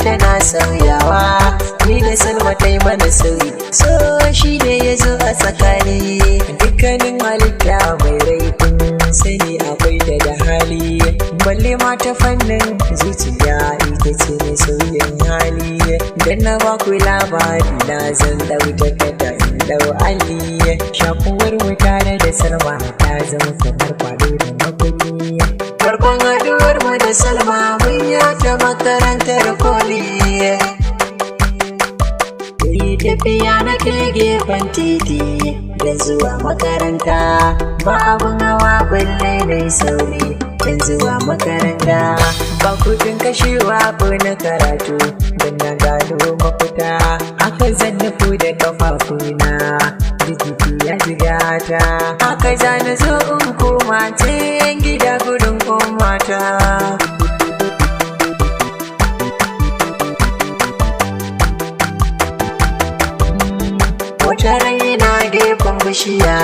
tana sauyawa, ni da Salma ta yi mana sauyi, so shi ne ya zo a tsakani. Dukkanin halitta mai rai kun sani akwai ta da hali, balle ma ta fannin zuciya ita ce mai sauyin hali. Dan na ba ku labari na zan dau takarda in dau ali, shakuwar mu tare da Salma ta zama kamar kwado da makulli. Farkon haduwar mu da Salma mun yi ta makarantar koli, tafiya na kai gefen titi da zuwa makaranta, ba abun hawa balle mai sauri don zuwa makaranta, ba kudin kashewa ko na karatu don na gano mafita, aka zan nufu da kafafuna jiki ya jigata, aka zana zo in koma can gida gudun komata. Wata raina gefen bishiya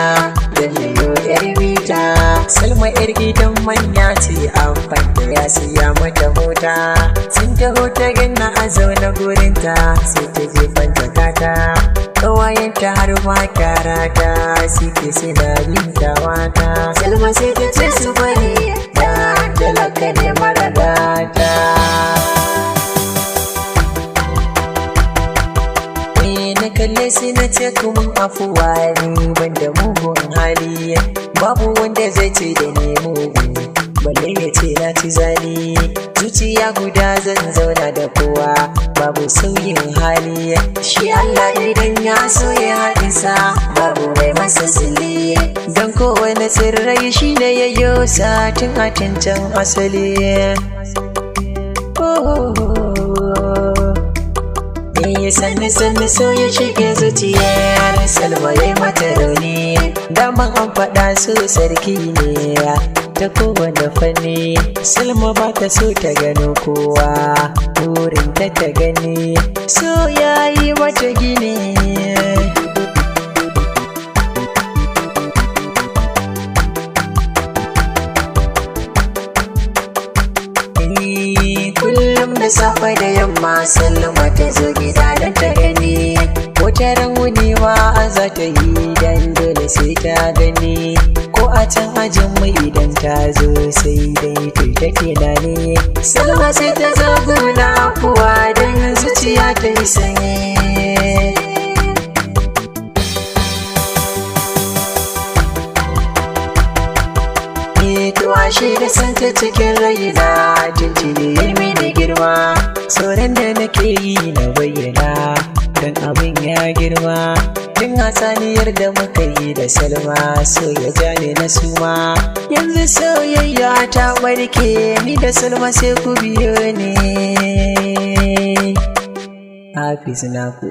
da liyo yar bita, Salma yar gidan manya ce amfan da ya siya mata mota, sun taho ta ganna a zaune gurinta sai ta jefan jakata, ƙawayenta har ma kyarata suke suna bin dawata. Salma sai ta ce su bari da talaka ne mara gata. Na kalle sai na ce kuma afuwa ni banda mugun hali, babu wanda zai ce da ni mugu balle ya ce na ci zali, zuciya guda zan zauna da kowa babu sauyin hali, shi Allah idan ya so ya hadisa babu mai masa sili, don kowane tsirrai shi ne ya yi satin a cancan asali. Sanni so ya shige zuciyar Salma ya yi mata rauni, daman an faɗa su sarki ne ta kowane fanni, Salma ba ta so ta gano kowa wurin ta gani, so ya yi mata gini. Kullum da safe da yamma Salma ta zo gida don ta gani, wata ran wunewa za ta yi dan dole sai ta gani, ko a can ajin mu idan ta zo sai dai ta tunani, Salma sai ta zo guna kuwa don zuciya ta yi sanyi. Ashe da santa cikin raina jinjini mini girma, tsoron da nake yi na bayyana don abin ya girma, tun hasaniyar da muka yi da Salma so ya ja ni na suma, yanzu soyayya ta barke ni da Salma sai ku biyo ni. Hafiz naku.